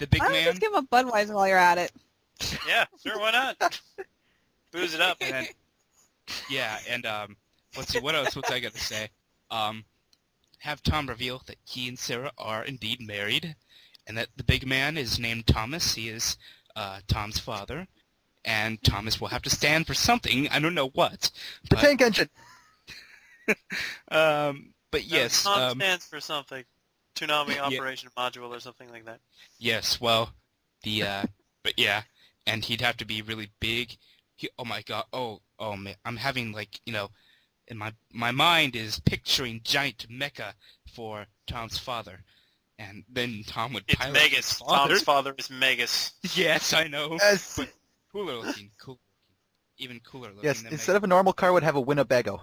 the big Why don't you man. just give him a Budweiser while you're at it? Yeah, sure, why not? Booze it up. And then, yeah, and let's see, what else was I gonna say? Have Tom reveal that he and Sarah are indeed married, and that the big man is named Thomas. He is Tom's father, and Thomas will have to stand for something. I don't know what. The tank engine. But yes. Tom stands for something. Toonami Operation Module or something like that. Yes, well, but yeah, and he'd have to be really big. Oh my god, oh man, I'm having in my mind is picturing giant mecha for Tom's father, and then Tom would pilot his Megas. father. Tom's father is Megas. Yes, I know. Yes. But cooler looking, even cooler looking. Yes, than instead of a normal car, would have a Winnebago.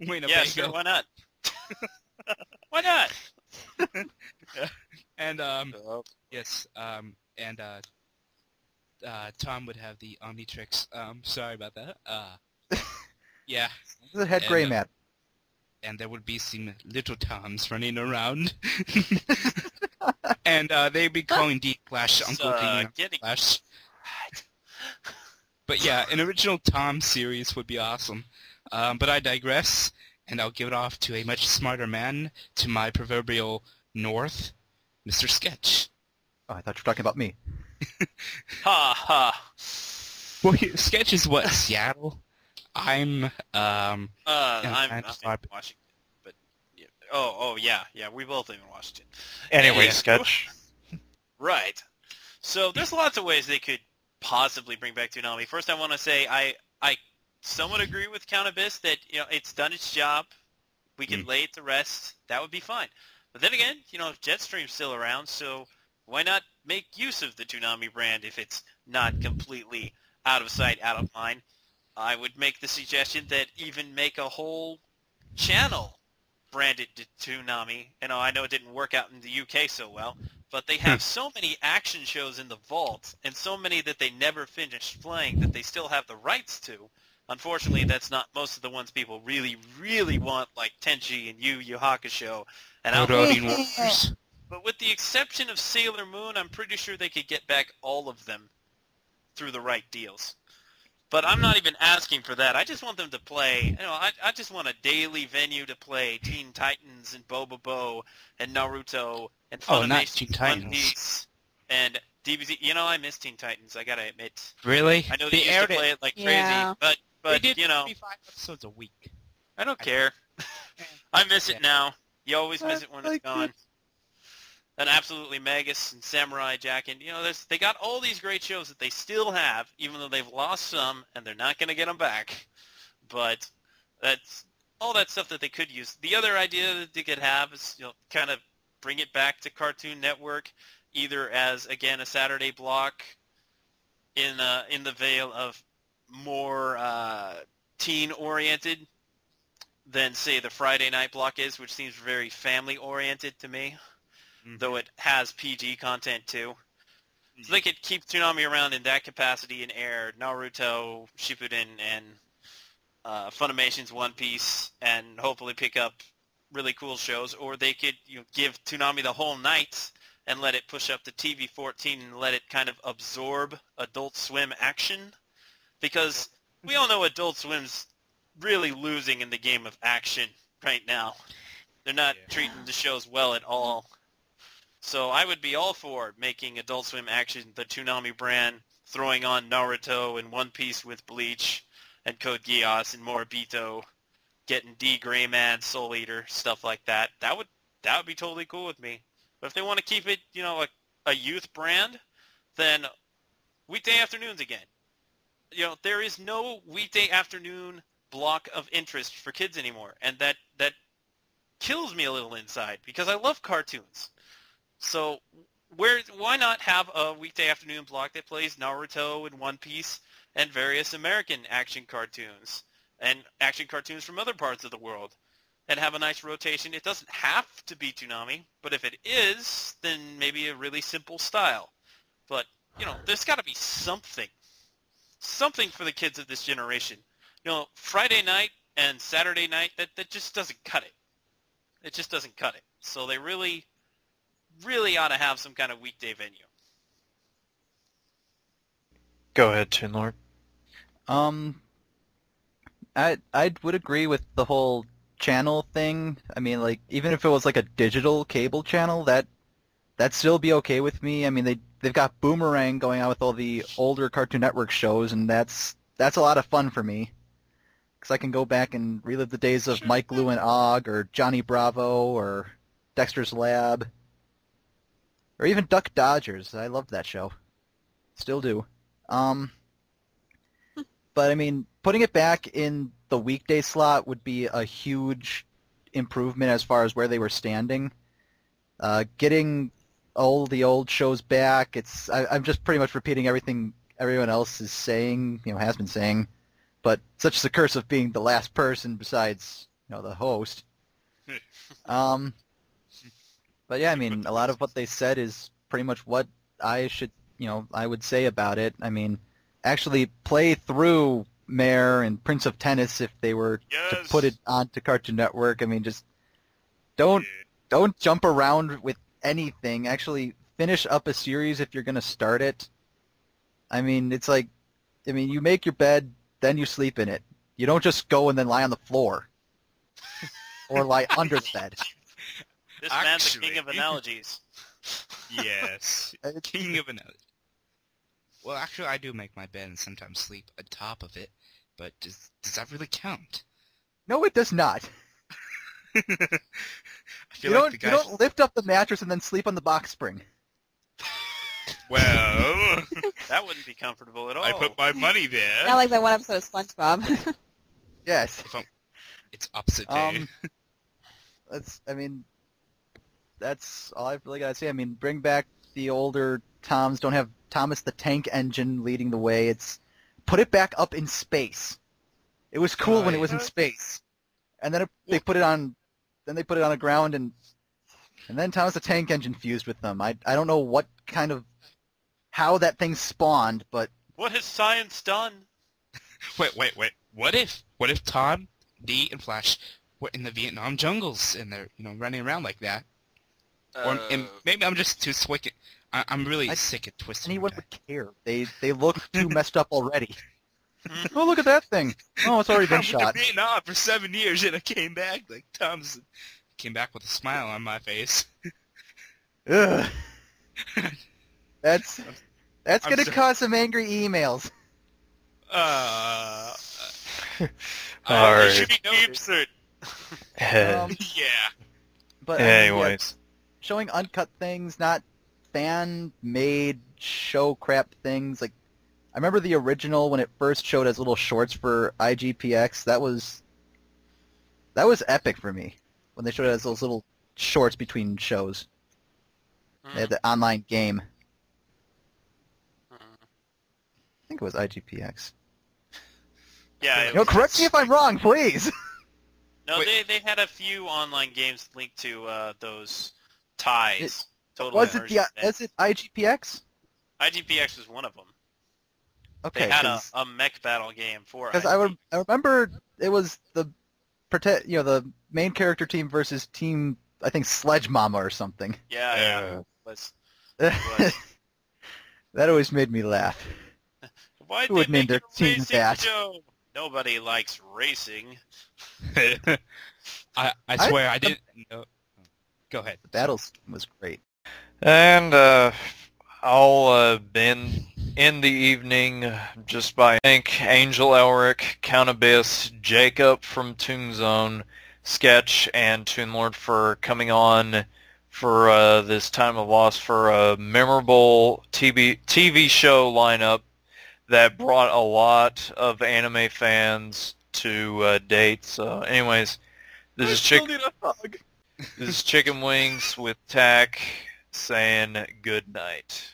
Winnebago. Yeah, sure, why not? Why not? And yes, and Tom would have the Omnitrix. Sorry about that. Yeah. This is a head gray And, man. And there would be some little Toms running around. And they'd be calling D Flash Uncle D Flash. But yeah, an original Tom series would be awesome. But I digress, and I'll give it off to a much smarter man, to my proverbial north, Mr. Sketch. Oh, I thought you were talking about me. Ha ha. Well, Sketch is what, Seattle? I'm I'm in Washington, but yeah. Oh yeah, we both live in Washington. Anyway, Yeah. Sketch. Right. So there's lots of ways they could possibly bring back Toonami. First, I want to say I somewhat agree with CountAbyss that it's done its job. We can lay it to rest. That would be fine. But then again, Jetstream's still around, so why not make use of the Toonami brand if it's not completely out of sight, out of mind? I would make the suggestion that even make a whole channel branded to Toonami. I know it didn't work out in the UK so well, but they have so many action shows in the vault, and so many that they never finished playing that they still have the rights to. Unfortunately, that's not most of the ones people really, really want, like Tenchi and Yu Hakusho. And but with the exception of Sailor Moon, I'm pretty sure they could get back all of them through the right deals. But I'm not even asking for that. I just want them to play. I just want a daily venue to play Teen Titans and Bobobo and Naruto and Funimation, One Piece and DBZ. I miss Teen Titans. I gotta admit. Really? I know they used to play it like crazy, but they did 35 episodes a week. I don't care. I miss it now. You always miss it when it's gone. And absolutely Magus and Samurai Jack, and they got all these great shows that they still have, even though they've lost some, and they're not going to get them back. But that's all that stuff that they could use. The other idea that they could have is kind of bring it back to Cartoon Network, either as again a Saturday block in the veil of more teen oriented than say the Friday night block is, which seems very family oriented to me. Though it has PG content too. So they could keep Toonami around in that capacity and air Naruto, Shippuden, and Funimation's One Piece, and hopefully pick up really cool shows. Or they could give Toonami the whole night and let it push up to TV-14 and let it kind of absorb Adult Swim action. Because we all know Adult Swim's really losing in the game of action right now. They're not treating the shows well at all. So I would be all for making Adult Swim action the Toonami brand, throwing on Naruto and One Piece with Bleach and Code Geass and Moribito, getting D Greyman, Soul Eater, stuff like that. That would be totally cool with me. But if they want to keep it, a youth brand, then weekday afternoons again. There is no weekday afternoon block of interest for kids anymore, and that kills me a little inside because I love cartoons. So why not have a weekday afternoon block that plays Naruto and One Piece and various American action cartoons and action cartoons from other parts of the world and have a nice rotation? It doesn't have to be Toonami, but if it is, then maybe a really simple style. But, there's got to be something for the kids of this generation. Friday night and Saturday night, that just doesn't cut it. It just doesn't cut it. So they really ought to have some kind of weekday venue. Go ahead, Toonlord. I would agree with the whole channel thing. I mean, like, even if it was like a digital cable channel, that'd still be okay with me. I mean, they've got Boomerang going on with all the older Cartoon Network shows, and that's a lot of fun for me. Because I can go back and relive the days of Mike, Lou, and Og, or Johnny Bravo, or Dexter's Lab, or even Duck Dodgers. I loved that show. Still do. But I mean, putting it back in the weekday slot would be a huge improvement as far as where they were standing. Getting all the old shows back, I'm just pretty much repeating everything everyone else is saying, has been saying. But such is the curse of being the last person besides, the host. But yeah, I mean, a lot of what they said is pretty much what I would say about it. I mean, actually play through Mare and Prince of Tennis if they were to put it onto Cartoon Network. I mean, just don't jump around with anything. Actually, finish up a series if you're going to start it. I mean, it's like, you make your bed, then you sleep in it. You don't just go and then lie on the floor. Or lie under the bed. This man's the king of analogies. Yes. King of analogies. Well, actually, I do make my bed and sometimes sleep atop of it, but does that really count? No, it does not. I feel You like don't lift up the mattress and then sleep on the box spring. Well, that wouldn't be comfortable at all. I put my money there. Not like that one episode of SpongeBob. Yes. It's opposite day. That's all I've really got to say. I mean, bring back the older Toms. Don't have Thomas the Tank Engine leading the way. Put it back up in space. It was cool when it was in space, and then they put it on. Then they put it on the ground, and then Thomas the Tank Engine fused with them. I don't know how that thing spawned, but what has science done? Wait. What if Tom, Dee, and Flash were in the Vietnam jungles and they're running around like that? And maybe I'm just too sick. I'm really sick at twisting. Anyone would care. They look too messed up already. Oh, look at that thing. Oh, it's already been I shot. was in Vietnam for 7 years and I came back like Tom's. Came back with a smile on my face. Ugh. That's gonna cause some angry emails. Alright. Should be noted. Yeah. But anyways, showing uncut things, not fan-made show crap things. Like, I remember the original when it first showed as little shorts for IGPX. That was epic for me when they showed it as those little shorts between shows. They had the online game. I think it was IGPX. Yeah. Correct me if I'm wrong, please. No, they had a few online games linked to those ties. Was it IGPX? IGPX was one of them. Okay. They had a mech battle game for. Because I remember it was the main character team versus team, I think, Sledge Mama or something. Yeah. It was. That always made me laugh. Why'd Who they would name make their it a team racing that? show? Nobody likes racing. I swear I didn't know. Go ahead. The battles was great. and I'll end in the evening just by thank AngelElric, CountAbyss, Jacob from Toonzone, Sketch, and Toonlord for coming on for this time of loss for a memorable TV show lineup that brought a lot of anime fans to date. So anyways, this is Chicken Wings with Tack saying good night.